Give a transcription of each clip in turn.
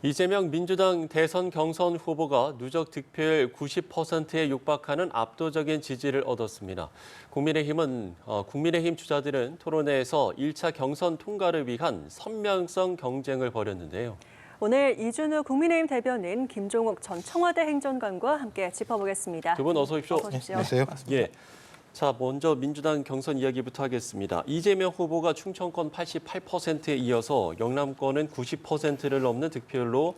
이재명 민주당 대선 경선 후보가 누적 득표율 90%에 육박하는 압도적인 지지를 얻었습니다. 국민의힘 주자들은 토론회에서 1차 경선 통과를 위한 선명성 경쟁을 벌였는데요. 오늘 이준우 국민의힘 대변인 김종욱 전 청와대 행정관과 함께 짚어보겠습니다. 두 분 어서 오십시오. 어서 오십시오. 안녕하세요. 예. 자, 먼저 민주당 경선 이야기부터 하겠습니다. 이재명 후보가 충청권 88%에 이어서 영남권은 90%를 넘는 득표율로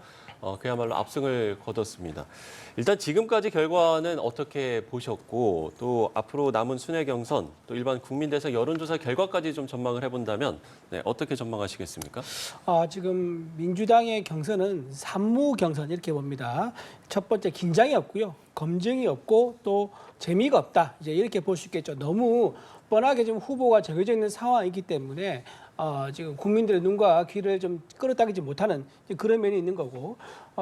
그야말로 압승을 거뒀습니다. 일단 지금까지 결과는 어떻게 보셨고 또 앞으로 남은 순회 경선 또 일반 국민대상 여론조사 결과까지 좀 전망을 해본다면 어떻게 전망하시겠습니까? 지금 민주당의 경선은 산무 경선 이렇게 봅니다. 첫 번째 긴장이 없고요. 검증이 없고 또 재미가 없다. 이제 이렇게 볼 수 있겠죠. 너무 뻔하게 지금 후보가 정해져 있는 상황이기 때문에 지금 국민들의 눈과 귀를 좀 끌어당기지 못하는 그런 면이 있는 거고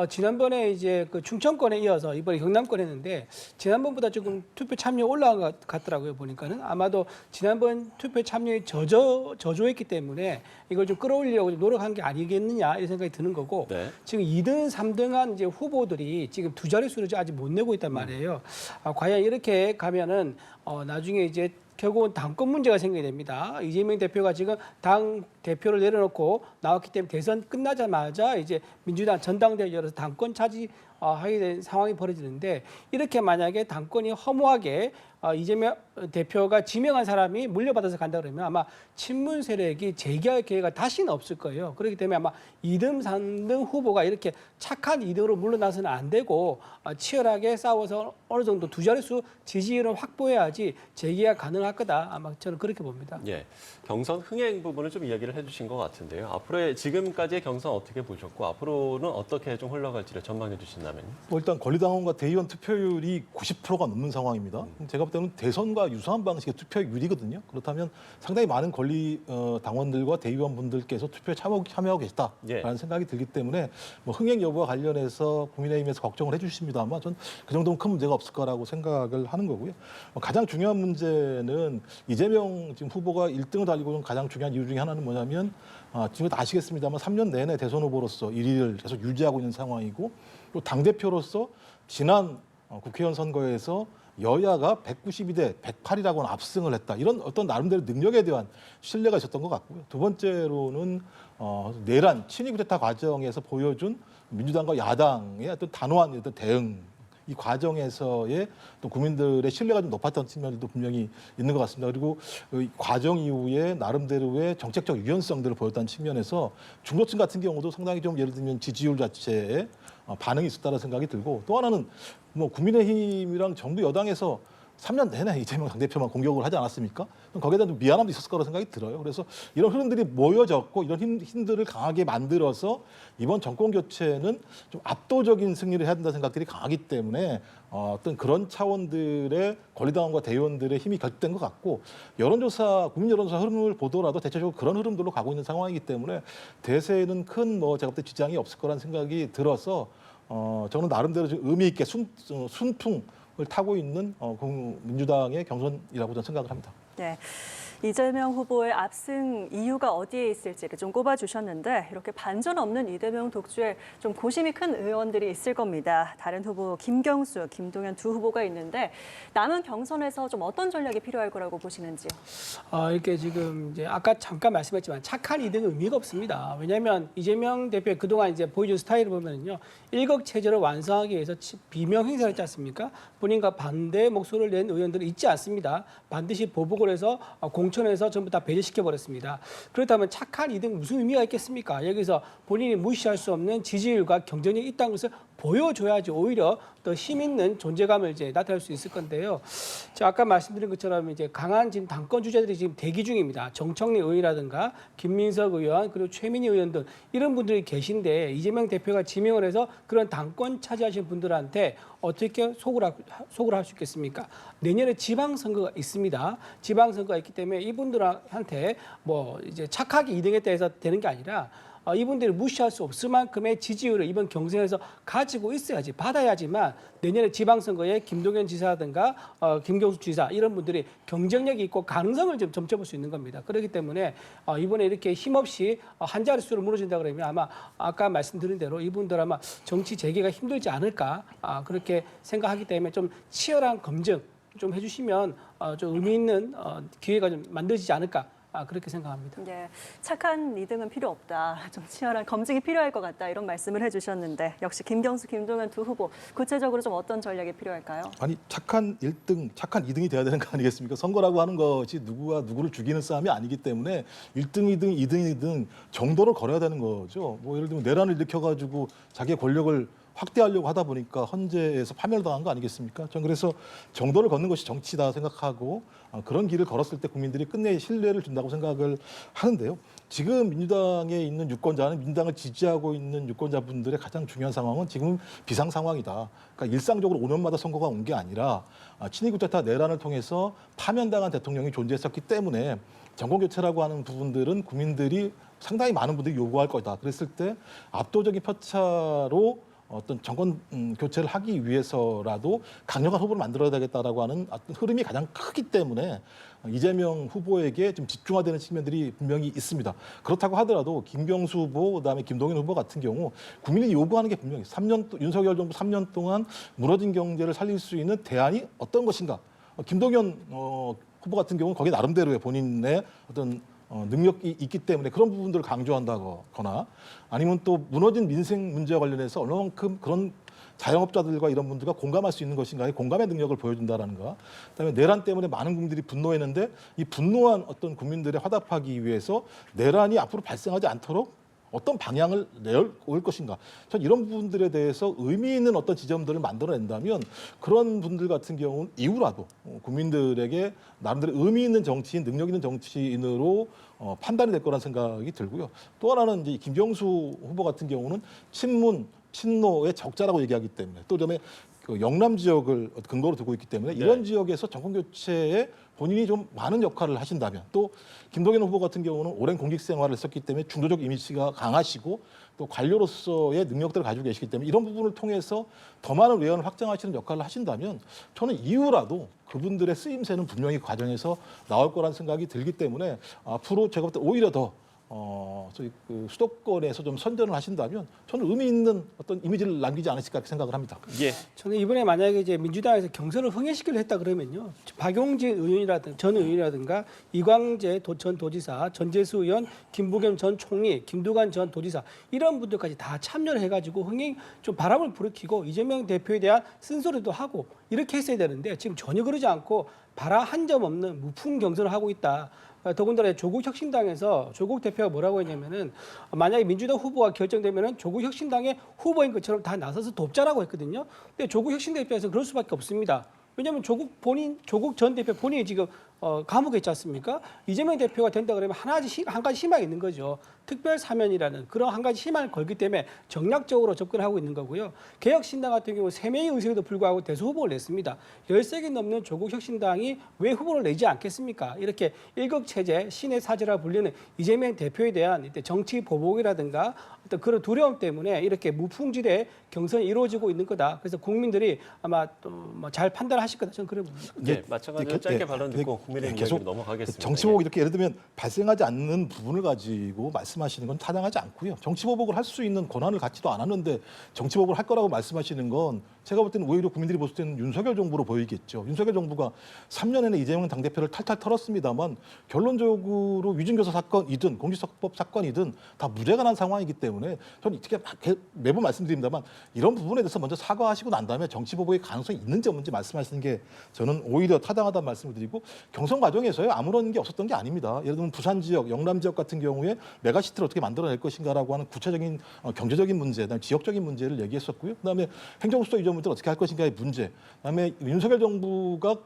지난번에 이제 그 충청권에 이어서 이번에 경남권 했는데 지난번보다 조금 투표 참여 올라간 것 같더라고요. 보니까는 아마도 지난번 투표 참여에 저조했기 때문에 이걸 좀 끌어올리려고 노력한 게 아니겠느냐 이런 생각이 드는 거고 네. 지금 2등, 3등한 이제 후보들이 지금 두 자릿수를 아직 못 내고 있단 말이에요. 과연 이렇게 가면은 나중에 이제 결국은 당권 문제가 생기게 됩니다. 이재명 대표가 지금 당 대표를 내려놓고 나왔기 때문에 대선 끝나자마자 이제 민주당 전당대회 열어서 당권 차지하게 된 상황이 벌어지는데 이렇게 만약에 당권이 허무하게 이재명 대표가 지명한 사람이 물려받아서 간다 그러면 아마 친문 세력이 재기할 기회가 다시는 없을 거예요. 그렇기 때문에 아마 2등, 3등 후보가 이렇게 착한 2등으로 물러나서는 안 되고 치열하게 싸워서 어느 정도 두 자릿수 지지율을 확보해야지 재기가 가능할 거다. 아마 저는 그렇게 봅니다. 예, 경선 흥행 부분을 좀 이야기를 해주신 것 같은데요. 앞으로의 지금까지의 경선 어떻게 보셨고 앞으로는 어떻게 좀 흘러갈지를 전망해 주신다면요. 일단 권리당원과 대의원 투표율이 90%가 넘는 상황입니다. 제가 볼 때는 대선과 유사한 방식의 투표율이거든요. 그렇다면 상당히 많은 권리 당원들과 대의원분들께서 투표에 참여하고 계시다라는 생각이 들기 때문에 뭐 흥행 여부와 관련해서 국민의힘에서 걱정을 해주십니다만 전 그 정도는 큰 문제가 없을 거라고 생각을 하는 거고요. 가장 중요한 문제는 이재명 지금 후보가 1등을 달리고 있는 가장 중요한 이유 중에 하나는 뭐냐면 지금 아시겠습니다만 3년 내내 대선 후보로서 1위를 계속 유지하고 있는 상황이고 또 당대표로서 지난 국회의원 선거에서 여야가 192대 108이라고는 압승을 했다. 이런 어떤 나름대로 능력에 대한 신뢰가 있었던 것 같고요. 두 번째로는 내란 친위 쿠데타 과정에서 보여준 민주당과 야당의 어떤 단호한 어떤 대응 이 과정에서의 또 국민들의 신뢰가 좀 높았던 측면도 분명히 있는 것 같습니다. 그리고 이 과정 이후에 나름대로의 정책적 유연성들을 보였다는 측면에서 중도층 같은 경우도 상당히 좀 예를 들면 지지율 자체에 반응이 있었다는 생각이 들고 또 하나는 뭐 국민의힘이랑 정부 여당에서 3년 내내 이재명 당대표만 공격을 하지 않았습니까? 거기에 대한 미안함도 있었을 거라고 생각이 들어요. 그래서 이런 흐름들이 모여졌고 이런 힘들을 강하게 만들어서 이번 정권 교체는 좀 압도적인 승리를 해야 된다는 생각들이 강하기 때문에 어떤 그런 차원들의 권리당원과 대의원들의 힘이 결집된 것 같고 국민 여론조사 흐름을 보더라도 대체적으로 그런 흐름들로 가고 있는 상황이기 때문에 대세에는 큰 제가 볼 때 지장이 없을 거라는 생각이 들어서 저는 나름대로 좀 의미 있게 순풍을 타고 있는 민주당의 경선이라고 저는 생각을 합니다. 네. 이재명 후보의 압승 이유가 어디에 있을지를 좀 꼽아주셨는데 이렇게 반전 없는 이재명 독주에 좀 고심이 큰 의원들이 있을 겁니다. 다른 후보 김경수, 김동연 두 후보가 있는데 남은 경선에서 좀 어떤 전략이 필요할 거라고 보시는지요? 이렇게 지금 이제 아까 잠깐 말씀했지만 착한 2등은 의미가 없습니다. 왜냐하면 이재명 대표의 그동안 이제 보여준 스타일을 보면요, 일극 체제를 완성하기 위해서 비명 행사를 했지 않습니까? 본인과 반대 목소리를 낸 의원들은 있지 않습니다. 반드시 보복을 해서 공천에서 전부 다 배제시켜 버렸습니다. 그렇다면 착한 2등 무슨 의미가 있겠습니까? 여기서 본인이 무시할 수 없는 지지율과 경쟁력이 있다는 것을 보여줘야지 오히려 더 힘 있는 존재감을 이제 나타낼 수 있을 건데요. 제가 아까 말씀드린 것처럼 이제 강한 지금 당권 주자들이 지금 대기 중입니다. 정청래 의원이라든가 김민석 의원 그리고 최민희 의원 등 이런 분들이 계신데 이재명 대표가 지명을 해서 그런 당권 차지하신 분들한테 어떻게 속을 할 수 있겠습니까? 내년에 지방선거가 있습니다. 지방선거가 있기 때문에 이분들한테 뭐 이제 착하게 2등했다 해서 되는 게 아니라 이분들이 무시할 수 없을 만큼의 지지율을 이번 경선에서 가지고 있어야지 받아야지만 내년에 지방선거에 김동연 지사라든가 김경수 지사 이런 분들이 경쟁력이 있고 가능성을 좀 점쳐볼 수 있는 겁니다. 그렇기 때문에 이번에 이렇게 힘없이 한 자릿수로 무너진다 그러면 아마 아까 말씀드린 대로 이분들 아마 정치 재개가 힘들지 않을까 그렇게 생각하기 때문에 좀 치열한 검증 좀 해주시면 좀 의미 있는 기회가 좀 만들어지지 않을까 그렇게 생각합니다. 네, 착한 리듬은 필요 없다. 좀 치열한 검증이 필요할 것 같다. 이런 말씀을 해주셨는데 역시 김경수, 김동연 두 후보 구체적으로 좀 어떤 전략이 필요할까요? 아니 착한 1등, 착한 2등이 돼야 되는 거 아니겠습니까? 선거라고 하는 것이 누구와 누구를 죽이는 싸움이 아니기 때문에 1등, 2등, 2등, 2등 정도를 걸어야 되는 거죠. 뭐 예를 들면 내란을 일으켜가지고 자기의 권력을 확대하려고 하다 보니까 헌재에서 파멸을 당한 거 아니겠습니까? 전 그래서 정도를 걷는 것이 정치다 생각하고 그런 길을 걸었을 때 국민들이 끝내 신뢰를 준다고 생각을 하는데요. 지금 민주당에 있는 유권자는 민주당을 지지하고 있는 유권자분들의 가장 중요한 상황은 지금 비상 상황이다. 그러니까 일상적으로 5년마다 선거가 온 게 아니라 친위 쿠데타 내란을 통해서 파면당한 대통령이 존재했었기 때문에 정권 교체라고 하는 부분들은 국민들이 상당히 많은 분들이 요구할 거다. 그랬을 때 압도적인 표차로 어떤 정권 교체를 하기 위해서라도 강력한 후보를 만들어야 되겠다라고 하는 어떤 흐름이 가장 크기 때문에 이재명 후보에게 좀 집중화되는 측면들이 분명히 있습니다. 그렇다고 하더라도 김경수 후보, 그다음에 김동연 후보 같은 경우 국민이 요구하는 게 분명히 윤석열 정부 3년 동안 무너진 경제를 살릴 수 있는 대안이 어떤 것인가. 김동연 후보 같은 경우는 거기에 나름대로의 본인의 어떤 능력이 있기 때문에 그런 부분들을 강조한다거나 아니면 또 무너진 민생 문제와 관련해서 얼마만큼 그런 자영업자들과 이런 분들과 공감할 수 있는 것인가의 공감의 능력을 보여준다라는 거. 그다음에 내란 때문에 많은 국민들이 분노했는데 이 분노한 어떤 국민들의 화답하기 위해서 내란이 앞으로 발생하지 않도록 어떤 방향을 내올 것인가. 전 이런 부분들에 대해서 의미 있는 어떤 지점들을 만들어낸다면 그런 분들 같은 경우는 이후라도 국민들에게 나름대로 의미 있는 정치인, 능력 있는 정치인으로 판단이 될 거라는 생각이 들고요. 또 하나는 이제 김경수 후보 같은 경우는 친문, 친노의 적자라고 얘기하기 때문에 또 그다음에 그 영남 지역을 근거로 두고 있기 때문에 이런 지역에서 정권 교체에 본인이 좀 많은 역할을 하신다면 또 김동연 후보 같은 경우는 오랜 공직 생활을 했었기 때문에 중도적 이미지가 강하시고 또 관료로서의 능력들을 가지고 계시기 때문에 이런 부분을 통해서 더 많은 외연을 확장하시는 역할을 하신다면 저는 이후라도 그분들의 쓰임새는 분명히 과정에서 나올 거라는 생각이 들기 때문에 앞으로 제가 볼 때 오히려 더 저희 그 수도권에서 좀 선전을 하신다면 저는 의미 있는 어떤 이미지를 남기지 않으실까 이렇게 생각을 합니다. 예. 저는 이번에 만약에 이제 민주당에서 경선을 흥행시키려 했다 그러면요. 박용진 의원이라든가 전 의원이라든가 이광재 전 도지사, 전재수 의원, 김부겸 전 총리, 김두관 전 도지사 이런 분들까지 다 참여를 해가지고 흥행 좀 바람을 불어키고 이재명 대표에 대한 쓴소리도 하고 이렇게 했어야 되는데 지금 전혀 그러지 않고 바람 한 점 없는 무풍 경선을 하고 있다. 더군다나 조국 혁신당에서 조국 대표가 뭐라고 했냐면은 만약에 민주당 후보가 결정되면은 조국 혁신당의 후보인 것처럼 다 나서서 돕자라고 했거든요. 근데 조국 혁신당 입장에서 그럴 수밖에 없습니다. 왜냐하면 조국 전 대표 본인이 지금 감옥에 있지 않습니까? 이재명 대표가 된다 그러면 한 가지 희망이 있는 거죠. 특별 사면이라는 그런 한 가지 희망을 걸기 때문에 정략적으로 접근하고 있는 거고요. 개혁신당 같은 경우 3명의 의석에도 불구하고 대수 후보를 냈습니다. 13개 넘는 조국 혁신당이 왜 후보를 내지 않겠습니까? 이렇게 일극체제, 신의 사제라 불리는 이재명 대표에 대한 정치 보복이라든가 어떤 그런 두려움 때문에 이렇게 무풍지대 경선이 이루어지고 있는 거다. 그래서 국민들이 아마 또 잘 판단하실 거다. 저는 그래 봅니다. 네, 마찬가지로 짧게 발언 듣고 국민의힘 계속 이야기로 넘어가겠습니다. 정치보복 이렇게 예를 들면 발생하지 않는 부분을 가지고 말씀하시는 건 타당하지 않고요. 정치보복을 할 수 있는 권한을 갖지도 않았는데 정치보복을 할 거라고 말씀하시는 건 제가 볼 때는 오히려 국민들이 봤을 때는 윤석열 정부로 보이겠죠. 윤석열 정부가 3년 내내 이재명 당대표를 탈탈 털었습니다만 결론적으로 위증교사 사건이든 공직선거법 사건이든 다 무죄가 난 상황이기 때문에 저는 이렇게 매번 말씀드립니다만 이런 부분에 대해서 먼저 사과하시고 난 다음에 정치보복의 가능성이 있는지 없는지 말씀하시는 게 저는 오히려 타당하다는 말씀을 드리고 경선 과정에서요 아무런 게 없었던 게 아닙니다. 예를 들면 부산 지역, 영남 지역 같은 경우에 메가시티를 어떻게 만들어낼 것인가라고 하는 구체적인 경제적인 문제, 그다음에 지역적인 문제를 얘기했었고요. 그다음에 행정수도 이전문제를 어떻게 할 것인가의 문제, 그다음에 윤석열 정부가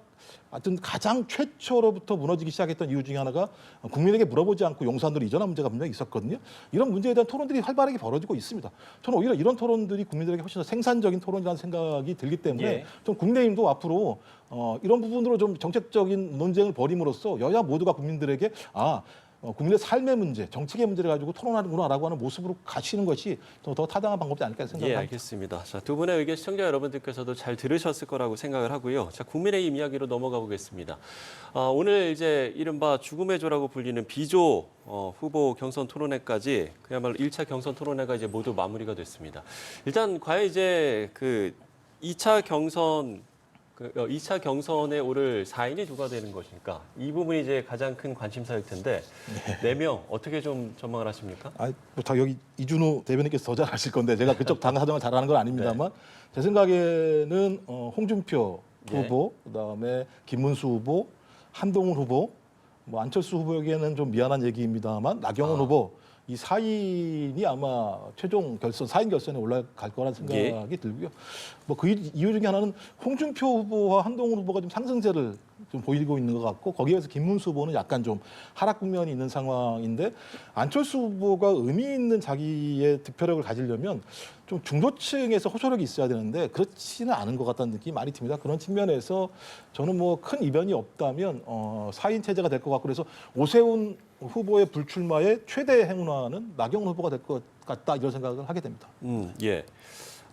하여튼 가장 최초로부터 무너지기 시작했던 이유 중에 하나가 국민에게 물어보지 않고 용산으로 이전한 문제가 분명히 있었거든요. 이런 문제에 대한 토론들이 활발하게 벌어지고 있습니다. 저는 오히려 이런 토론들이 국민들에게 훨씬 더 생산적인 토론이라는 생각이 들기 때문에 예. 좀 국민의힘도 앞으로 이런 부분으로 좀 정책적인 논쟁을 벌임으로써 여야 모두가 국민들에게 국민의 삶의 문제, 정책의 문제를 가지고 토론하는구나라고 하는 모습으로 가시는 것이 더 타당한 방법이 아닐까 예, 생각합니다. 알겠습니다. 자, 두 분의 의견 시청자 여러분들께서도 잘 들으셨을 거라고 생각을 하고요. 자, 국민의힘 이야기로 넘어가 보겠습니다. 오늘 이제 이른바 죽음의 조라고 불리는 비조 후보 경선 토론회까지 그야말로 1차 경선 토론회가 이제 모두 마무리가 됐습니다. 일단 과연 이제 그 2차 경선에 오를 4인이 누가 되는 것일까? 이 부분이 이제 가장 큰 관심사일 텐데 네 명 어떻게 좀 전망을 하십니까? 다 여기 이준우 대변인께서 더 잘 아실 건데 제가 그쪽 당 사정을 잘 아는 건 아닙니다만 제 생각에는 홍준표 후보, 그다음에 김문수 후보, 한동훈 후보, 뭐 안철수 후보에게는 좀 미안한 얘기입니다만 나경원 후보 이 4인이 아마 최종 결선, 4인 결선에 올라갈 거라는 생각이 들고요. 뭐 그 이유 중에 하나는 홍준표 후보와 한동훈 후보가 좀 상승세를 좀 보이고 있는 것 같고 거기에 비해서 김문수 후보는 약간 좀 하락 국면이 있는 상황인데 안철수 후보가 의미 있는 자기의 득표력을 가지려면 좀 중도층에서 호소력이 있어야 되는데 그렇지는 않은 것 같다는 느낌이 많이 듭니다. 그런 측면에서 저는 뭐 큰 이변이 없다면 4인 체제가 될 것 같고 그래서 오세훈 후보의 불출마의 최대 행운화는 나경원 후보가 될 것 같다 이런 생각을 하게 됩니다. 예.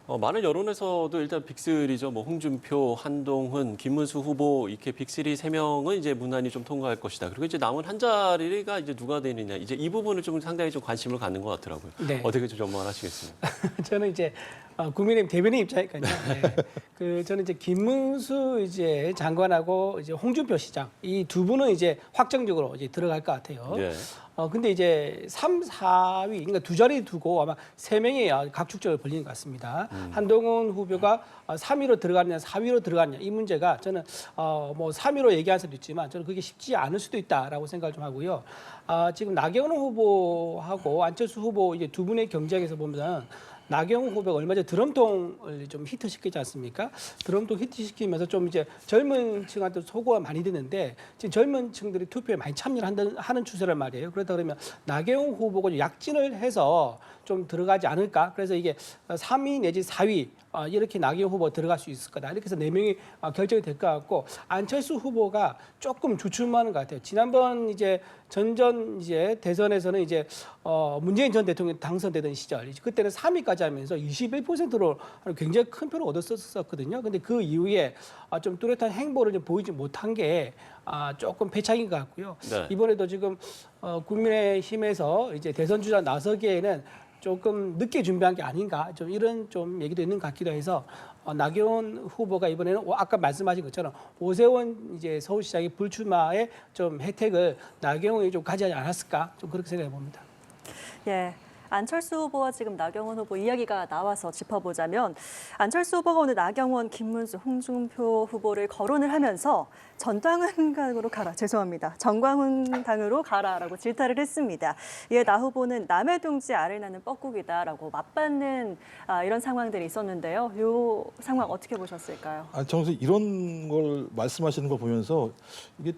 많은 여론에서도 일단 빅3죠. 뭐 홍준표, 한동훈, 김문수 후보 이렇게 빅3 3명은 이제 무난히 좀 통과할 것이다. 그리고 이제 남은 한 자리가 이제 누가 되느냐. 이제 이 부분을 좀 상당히 좀 관심을 갖는 것 같더라고요. 네. 어떻게 좀 전망을 하시겠습니까? 저는 이제 국민의힘 대변인 입장이니까요. 저는 이제 김문수 이제 장관하고 이제 홍준표 시장 이 두 분은 이제 확정적으로 이제 들어갈 것 같아요. 예. 근데 이제 3, 4위, 그러니까 두 자리 두고 아마 3명이 각축적으로 벌리는 것 같습니다. 한동훈 후보가 3위로 들어가느냐, 4위로 들어가느냐 이 문제가 저는 뭐 3위로 얘기할 수도 있지만 저는 그게 쉽지 않을 수도 있다라고 생각을 좀 하고요. 지금 나경원 후보하고 안철수 후보 이제 두 분의 경쟁에서 보면 나경원 후보가 얼마 전에 드럼통을 좀 히트시키지 않습니까? 드럼통 히트시키면서 좀 이제 젊은 층한테 소구가 많이 되는데 지금 젊은 층들이 투표에 많이 참여를 하는 추세란 말이에요. 그렇다 그러면 나경원 후보가 약진을 해서 좀 들어가지 않을까? 그래서 이게 3위 내지 4위 이렇게 나경원 후보 들어갈 수 있을 거다. 이렇게 해서 4명이 결정이 될 것 같고 안철수 후보가 조금 주춤하는 것 같아요. 지난번 이제 전전 이제 대선에서는 이제 문재인 전 대통령 당선되던 시절 그때는 3위까지 하면서 21%로 굉장히 큰 표를 얻었었거든요. 근데 그 이후에 좀 뚜렷한 행보를 좀 보이지 못한 게 조금 패착인 것 같고요. 네. 이번에도 지금 국민의힘에서 이제 대선 주자 나서기에는 조금 늦게 준비한 게 아닌가 좀 이런 좀 얘기도 있는 것 같기도 해서 나경원 후보가 이번에는 아까 말씀하신 것처럼 오세훈 이제 서울시장의 불출마의 좀 혜택을 나경원이 좀 가지지 않았을까 좀 그렇게 생각해 봅니다. 예. 안철수 후보와 지금 나경원 후보 이야기가 나와서 짚어보자면 안철수 후보가 오늘 나경원, 김문수, 홍준표 후보를 거론을 하면서 전광훈 당으로 가라. 죄송합니다. 정광훈 당으로 가라라고 질타를 했습니다. 이에 나 후보는 남의 둥지 알을 낳는 뻐꾸기다라고 맞받는 이런 상황들이 있었는데요. 이 상황 어떻게 보셨을까요? 정서 이런 걸 말씀하시는 걸 보면서 이게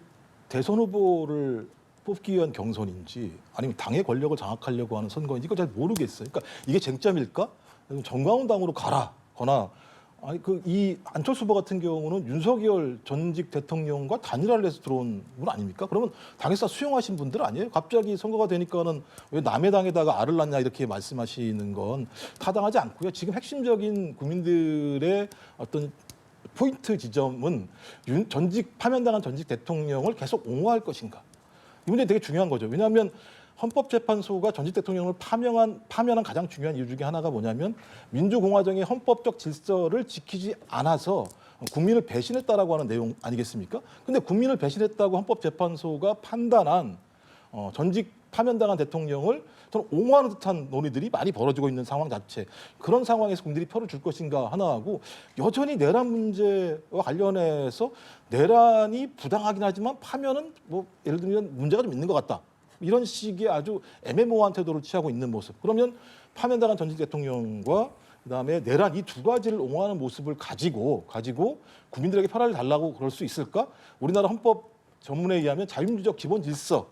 대선 후보를 뽑기 위한 경선인지 아니면 당의 권력을 장악하려고 하는 선거인지 이거 잘 모르겠어요. 그러니까 이게 쟁점일까? 정광훈 당으로 가라거나 이 안철수 후보 같은 경우는 윤석열 전직 대통령과 단일화를 해서 들어온 분 아닙니까? 그러면 당에서 수용하신 분들 아니에요? 갑자기 선거가 되니까는 왜 남의 당에다가 알을 낳냐 이렇게 말씀하시는 건 타당하지 않고요. 지금 핵심적인 국민들의 어떤 포인트 지점은 파면당한 전직 대통령을 계속 옹호할 것인가? 이 문제 되게 중요한 거죠. 왜냐하면 헌법재판소가 전직 대통령을 파면한 가장 중요한 이유 중에 하나가 뭐냐면 민주공화정의 헌법적 질서를 지키지 않아서 국민을 배신했다라고 하는 내용 아니겠습니까? 근데 국민을 배신했다고 헌법재판소가 판단한 전직 파면당한 대통령을 저는 옹호하는 듯한 논의들이 많이 벌어지고 있는 상황 자체. 그런 상황에서 국민들이 표를 줄 것인가 하나하고 여전히 내란 문제와 관련해서 내란이 부당하긴 하지만 파면은 뭐 예를 들면 문제가 좀 있는 것 같다. 이런 식의 아주 애매모호한 태도를 취하고 있는 모습. 그러면 파면당한 전직 대통령과 그다음에 내란 이 두 가지를 옹호하는 모습을 가지고 국민들에게 표를 달라고 그럴 수 있을까? 우리나라 헌법 전문에 의하면 자유민주적 기본 질서.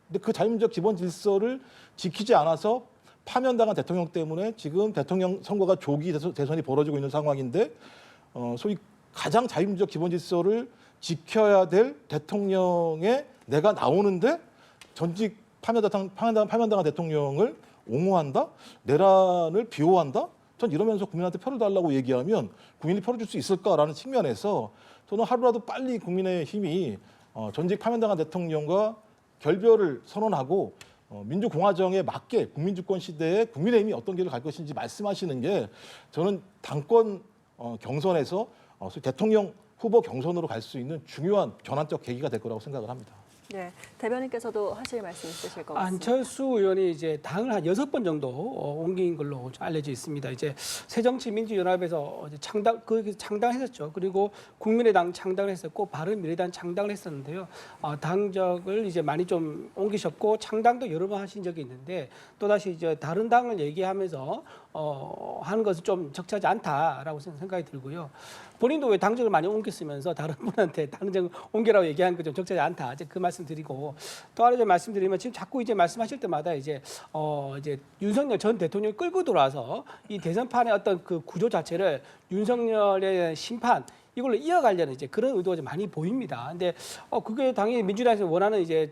근데 그 자유민주적 기본 질서를 지키지 않아서 파면당한 대통령 때문에 지금 대통령 선거가 조기 대선이 벌어지고 있는 상황인데 소위 가장 자유민주적 기본 질서를 지켜야 될 대통령의 내가 나오는데 전직 파면당한 대통령을 옹호한다, 내란을 비호한다. 전 이러면서 국민한테 표를 달라고 얘기하면 국민이 표를 줄 수 있을까라는 측면에서 저는 하루라도 빨리 국민의힘이 전직 파면당한 대통령과 결별을 선언하고 민주공화정에 맞게 국민주권 시대에 국민의힘이 어떤 길을 갈 것인지 말씀하시는 게 저는 당권 경선에서 대통령 후보 경선으로 갈 수 있는 중요한 전환적 계기가 될 거라고 생각을 합니다. 네, 대변인께서도 하실 말씀 있으실 것 같습니다. 안철수 의원이 이제 당을 한 6번 정도 옮긴 걸로 알려져 있습니다. 이제 새정치민주연합에서 이제 창당했었죠. 그리고 국민의당 창당을 했었고 바른미래당 창당을 했었는데요. 당적을 이제 많이 좀 옮기셨고 창당도 여러 번 하신 적이 있는데 또 다시 이제 다른 당을 얘기하면서 하는 것은 좀 적절하지 않다라고 생각이 들고요. 본인도 왜 당적을 많이 옮겼으면서 다른 분한테 당적을 옮기라고 얘기하는 게 좀 적절하지 않다. 이제 그 말씀 드리고 또 하나 좀 말씀드리면 지금 자꾸 이제 말씀하실 때마다 이제 윤석열 전 대통령이 끌고 들어와서 이 대선판의 어떤 그 구조 자체를 윤석열의 심판 이걸로 이어가려는 이제 그런 의도가 좀 많이 보입니다. 근데 그게 당연히 민주당에서 원하는 이제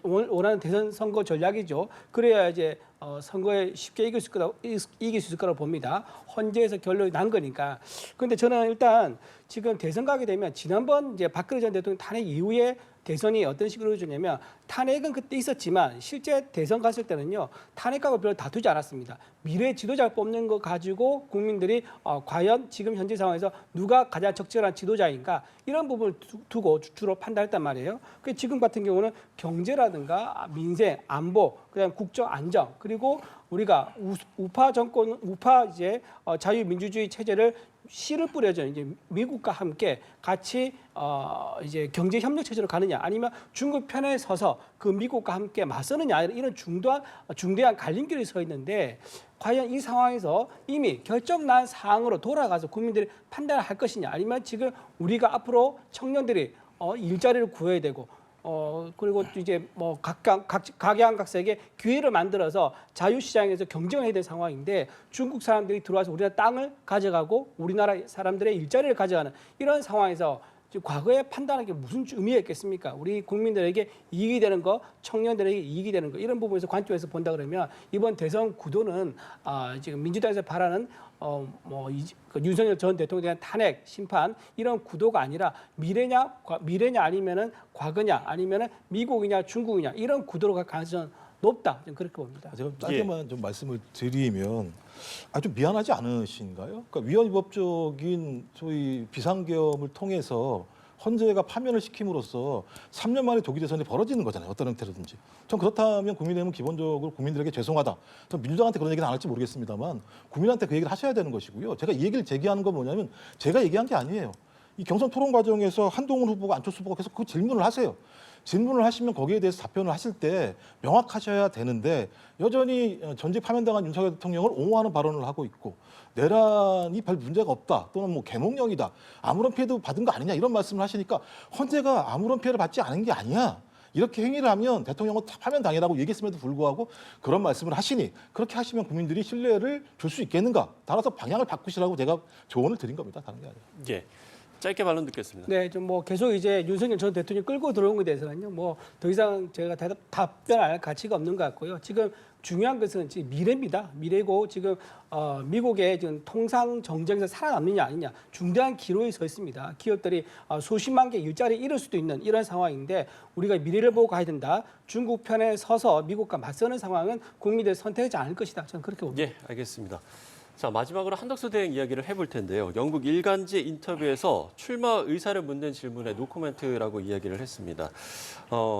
원하는 대선 선거 전략이죠. 그래야 이제 선거에 쉽게 이길 수 있을 거라고 봅니다. 헌재에서 결론이 난 거니까. 그런데 저는 일단 지금 대선 가게 되면 지난번 이제 박근혜 전 대통령 탄핵 이후에 대선이 어떤 식으로 이루어지냐면 탄핵은 그때 있었지만 실제 대선 갔을 때는요 탄핵하고 별로 다투지 않았습니다. 미래 지도자를 뽑는 거 가지고 국민들이 과연 지금 현재 상황에서 누가 가장 적절한 지도자인가 이런 부분을 두고 주로 판단했단 말이에요. 그 지금 같은 경우는 경제라든가 민생, 안보, 그다음 국정 안정 그리고 우리가 우파 정권, 우파 이제 자유민주주의 체제를 씨를 뿌려져 이제 미국과 함께 같이 이제 경제 협력 체제로 가느냐 아니면 중국 편에 서서 그 미국과 함께 맞서느냐 이런 중대한 갈림길에 서 있는데 과연 이 상황에서 이미 결정난 사항으로 돌아가서 국민들이 판단을 할 것이냐 아니면 지금 우리가 앞으로 청년들이 일자리를 구해야 되고 그리고 이제 뭐 각양각색의 기회를 만들어서 자유시장에서 경쟁을 해야 될 상황인데 중국 사람들이 들어와서 우리나라 땅을 가져가고 우리나라 사람들의 일자리를 가져가는 이런 상황에서 과거에 판단하는 게 무슨 의미가 있겠습니까? 우리 국민들에게 이익이 되는 거, 청년들에게 이익이 되는 거 이런 부분에서 관점에서 본다 그러면 이번 대선 구도는 지금 민주당에서 바라는 윤석열 전 대통령에 대한 탄핵, 심판 이런 구도가 아니라 미래냐 아니면은 과거냐 아니면은 미국이냐 중국이냐 이런 구도로 갈 가능성은 높다. 저는 그렇게 봅니다. 제가 짧게만 좀 말씀을 드리면 좀 미안하지 않으신가요? 그러니까 위헌위법적인 소위 비상계엄을 통해서 헌재가 파면을 시킴으로써 3년 만에 조기 대선이 벌어지는 거잖아요. 어떤 형태로든지. 전 그렇다면 국민의힘은 기본적으로 국민들에게 죄송하다. 전 민주당한테 그런 얘기는 안 할지 모르겠습니다만 국민한테 그 얘기를 하셔야 되는 것이고요. 제가 이 얘기를 제기하는 건 뭐냐면 제가 얘기한 게 아니에요. 이 경선 토론 과정에서 한동훈 후보가 안철수 후보가 계속 그 질문을 하세요. 질문을 하시면 거기에 대해서 답변을 하실 때 명확하셔야 되는데 여전히 전직 파면당한 윤석열 대통령을 옹호하는 발언을 하고 있고 내란이 별 문제가 없다 또는 뭐 개몽령이다 아무런 피해도 받은 거 아니냐 이런 말씀을 하시니까 헌재가 아무런 피해를 받지 않은 게 아니야. 이렇게 행위를 하면 대통령은 파면당해라고 얘기했음에도 불구하고 그런 말씀을 하시니 그렇게 하시면 국민들이 신뢰를 줄 수 있겠는가? 따라서 방향을 바꾸시라고 제가 조언을 드린 겁니다. 다른 게 아니라. 예. 짧게 말론 듣겠습니다. 네, 좀 뭐 계속 이제 윤석열 전 대통령 끌고 들어온 것에 대해서는요, 뭐 더 이상 제가 답변할 가치가 없는 것 같고요. 지금 중요한 것은 지금 미래입니다. 미래고 지금 미국의 지금 통상 정쟁에서 살아남느냐 아니냐 중대한 기로에 서 있습니다. 기업들이 수십만 개 일자리 잃을 수도 있는 이런 상황인데 우리가 미래를 보고 가야 된다. 중국 편에 서서 미국과 맞서는 상황은 국민들이 선택하지 않을 것이다. 저는 그렇게 봅니다. 예, 알겠습니다. 자, 마지막으로 한덕수 대행 이야기를 해볼 텐데요. 영국 일간지 인터뷰에서 출마 의사를 묻는 질문에 노코멘트라고 이야기를 했습니다.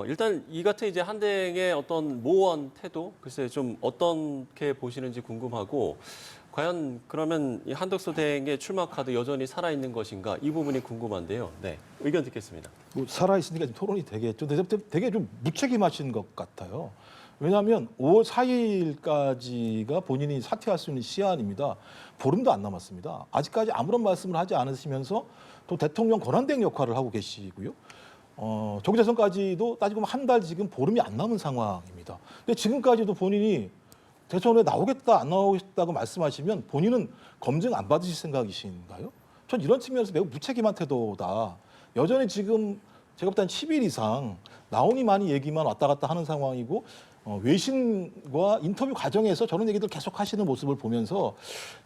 일단 이 같은 이제 한 대행의 어떤 모호한 태도, 글쎄 좀 어떻게 보시는지 궁금하고, 과연 그러면 이 한덕수 대행의 출마 카드 여전히 살아있는 것인가 이 부분이 궁금한데요. 네, 의견 듣겠습니다. 뭐 살아있으니까 토론이 되겠죠. 되게 좀 무책임하신 것 같아요. 왜냐하면 5월 4일까지가 본인이 사퇴할 수 있는 시한입니다. 보름도 안 남았습니다. 아직까지 아무런 말씀을 하지 않으시면서 또 대통령 권한대행 역할을 하고 계시고요. 조기 대선까지도 따지고 보면 한 달 지금 보름이 안 남은 상황입니다. 근데 지금까지도 본인이 대선에 나오겠다 안 나오겠다고 말씀하시면 본인은 검증 안 받으실 생각이신가요? 전 이런 측면에서 매우 무책임한 태도다. 여전히 지금 제가 볼 땐 10일 이상 나오니 많이 얘기만 왔다 갔다 하는 상황이고 외신과 인터뷰 과정에서 저런 얘기들 계속 하시는 모습을 보면서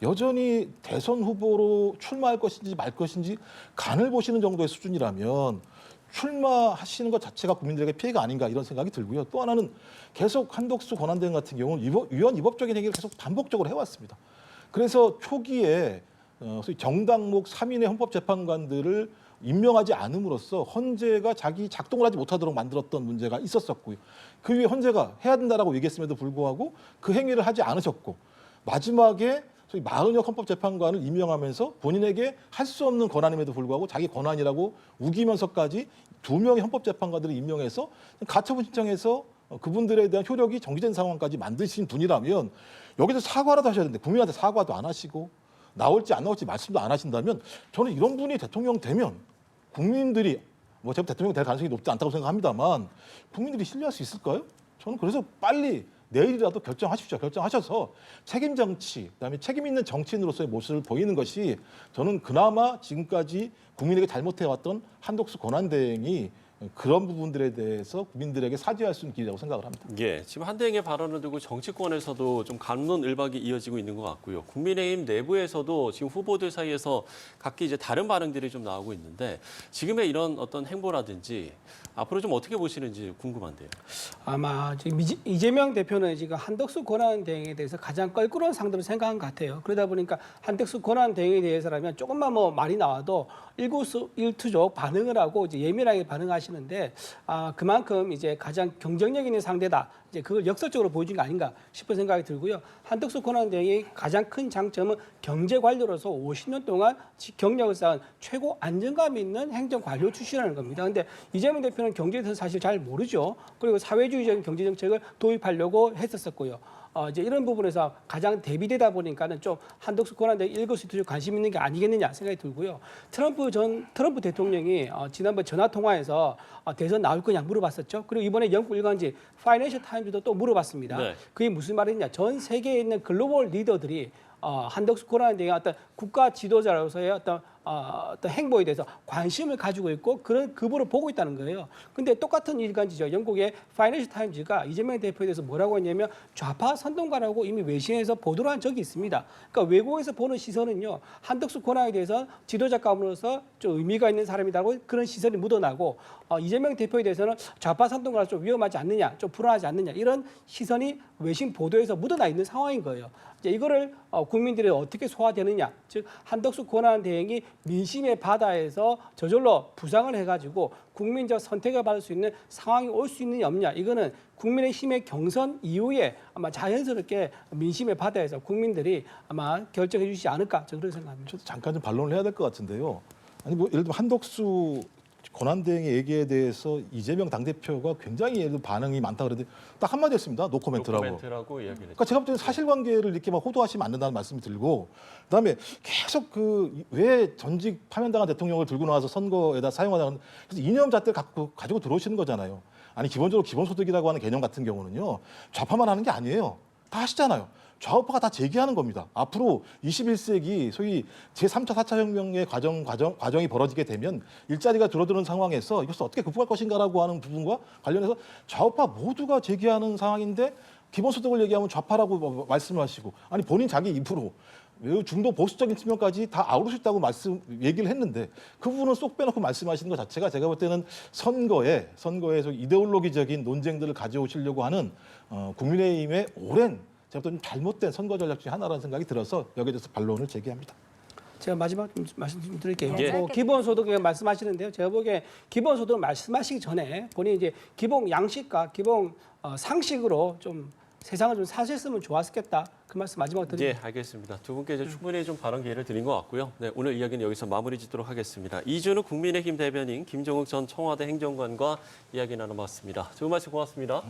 여전히 대선 후보로 출마할 것인지 말 것인지 간을 보시는 정도의 수준이라면 출마하시는 것 자체가 국민들에게 피해가 아닌가 이런 생각이 들고요. 또 하나는 계속 한덕수 권한대행 같은 경우는 위헌 위법적인 행위를 계속 반복적으로 해왔습니다. 그래서 초기에 소위 정당목 3인의 헌법재판관들을 임명하지 않음으로써 헌재가 자기 작동을 하지 못하도록 만들었던 문제가 있었었고요. 그 위에 헌재가 해야 된다라고 얘기했음에도 불구하고 그 행위를 하지 않으셨고 마지막에 소위 마은혁 헌법재판관을 임명하면서 본인에게 할 수 없는 권한임에도 불구하고 자기 권한이라고 우기면서까지 2명의 헌법재판관들을 임명해서 가처분 신청해서 그분들에 대한 효력이 정지된 상황까지 만드신 분이라면 여기서 사과라도 하셔야 되는데 국민한테 사과도 안 하시고 나올지 안 나올지 말씀도 안 하신다면 저는 이런 분이 대통령 되면 국민들이 뭐 제가 대통령 될 가능성이 높지 않다고 생각합니다만 국민들이 신뢰할 수 있을까요? 저는 그래서 빨리 내일이라도 결정하십시오. 결정하셔서 책임 정치, 그다음에 책임 있는 정치인으로서의 모습을 보이는 것이 저는 그나마 지금까지 국민에게 잘못해왔던 한덕수 권한대행이 그런 부분들에 대해서 국민들에게 사죄할 수 있는 길이라고 생각을 합니다. 예, 지금 한대행의 발언을 두고 정치권에서도 좀 갑론을박이 이어지고 있는 것 같고요. 국민의힘 내부에서도 지금 후보들 사이에서 각기 이제 다른 반응들이 좀 나오고 있는데 지금의 이런 어떤 행보라든지 앞으로 좀 어떻게 보시는지 궁금한데요. 아마 지금 이재명 대표는 지금 한덕수 권한대행에 대해서 가장 껄끄러운 상대로 생각한 것 같아요. 그러다 보니까 한덕수 권한대행에 대해서라면 조금만 뭐 말이 나와도 일거수일투족 반응을 하고 이제 예민하게 반응하시는데 그만큼 이제 가장 경쟁력 있는 상대다. 이제 그걸 역설적으로 보여준 게 아닌가 싶은 생각이 들고요. 한덕수 권한대행의 가장 큰 장점은 경제 관료로서 50년 동안 경력을 쌓은 최고 안정감 있는 행정 관료 출신이라는 겁니다. 그런데 이재명 대표는 경제에 대해서 사실 잘 모르죠. 그리고 사회주의적인 경제 정책을 도입하려고 했었었고요. 이제 이런 부분에서 가장 대비되다 보니까는 좀 한덕수 권한대행 일거수일투족 관심 있는 게 아니겠느냐 생각이 들고요. 트럼프 대통령이 지난번 전화 통화에서 대선 나올 거냐 물어봤었죠. 그리고 이번에 영국 일간지 파이낸셜 타임즈도 또 물어봤습니다. 네. 그게 무슨 말이냐? 전 세계에 있는 글로벌 리더들이 한덕수 권한대행의 어떤 국가 지도자로서의 어떤 행보에 대해서 관심을 가지고 있고 그런 급으로 보고 있다는 거예요. 근데 똑같은 일간지죠. 영국의 파이낸셜 타임즈가 이재명 대표에 대해서 뭐라고 했냐면 좌파 선동가라고 이미 외신에서 보도를 한 적이 있습니다. 그러니까 외국에서 보는 시선은요. 한덕수 권한에 대해서 지도자감으로서 좀 의미가 있는 사람이라고 그런 시선이 묻어나고 이재명 대표에 대해서는 좌파 선동가라 좀 위험하지 않느냐, 좀 불안하지 않느냐 이런 시선이 외신 보도에서 묻어나 있는 상황인 거예요. 이제 이거를 국민들이 어떻게 소화되느냐, 즉 한덕수 권한대행이 민심의 바다에서 저절로 부상을 해가지고 국민적 선택을 받을 수 있는 상황이 올 수 있느냐 없느냐, 이거는 국민의힘의 경선 이후에 아마 자연스럽게 민심의 바다에서 국민들이 아마 결정해 주시지 않을까, 저는 그렇게 생각합니다. 저도 잠깐 좀 반론을 해야 될 것 같은데요. 아니 뭐 예를 들면 한덕수 권한대행의 얘기에 대해서 이재명 당대표가 굉장히 예를 들어 반응이 많다 그랬는데 딱 한마디 했습니다. 노코멘트라고. 노코멘트라고 이야기를 했죠. 그러니까 제가 볼 때는 사실관계를 이렇게 막 호도하시면 안 된다는 말씀이 들고 그다음에 계속 그 왜 전직 파면당한 대통령을 들고 나와서 선거에다 사용하다는 그래서 이념 잣대를 가지고 들어오시는 거잖아요. 아니 기본적으로 기본소득이라고 하는 개념 같은 경우는요. 좌파만 하는 게 아니에요. 다 하시잖아요. 좌우파가 다 제기하는 겁니다. 앞으로 21세기 소위 제3차 4차 혁명의 과정이 벌어지게 되면 일자리가 줄어드는 상황에서 이것을 어떻게 극복할 것인가라고 하는 부분과 관련해서 좌우파 모두가 제기하는 상황인데 기본소득을 얘기하면 좌파라고 말씀을 하시고 아니 본인 자기 입으로 매우 중도 보수적인 측면까지 다 아우를 수 있다고 얘기를 했는데 그 부분은 쏙 빼놓고 말씀하시는 것 자체가 제가 볼 때는 선거에서 이데올로기적인 논쟁들을 가져오시려고 하는 국민의힘의 오랜 제가 볼 때는 잘못된 선거 전략 중에 하나라는 생각이 들어서 여기에 대해서 반론을 제기합니다. 제가 마지막 좀 말씀 좀 드릴게요. 예. 기본소득에 말씀하시는데요. 제가 보기에 기본소득을 말씀하시기 전에 본인이 이제 기본 양식과 기본 상식으로 좀 세상을 좀 사셨으면 좋았겠다. 그 말씀 마지막 드립니다. 예, 알겠습니다. 두 분께 이제 충분히 좀 발언 기회를 드린 것 같고요. 네, 오늘 이야기는 여기서 마무리 짓도록 하겠습니다. 이준우 국민의힘 대변인, 김종욱 전 청와대 행정관과 이야기 나눠봤습니다. 좋은 말씀 고맙습니다.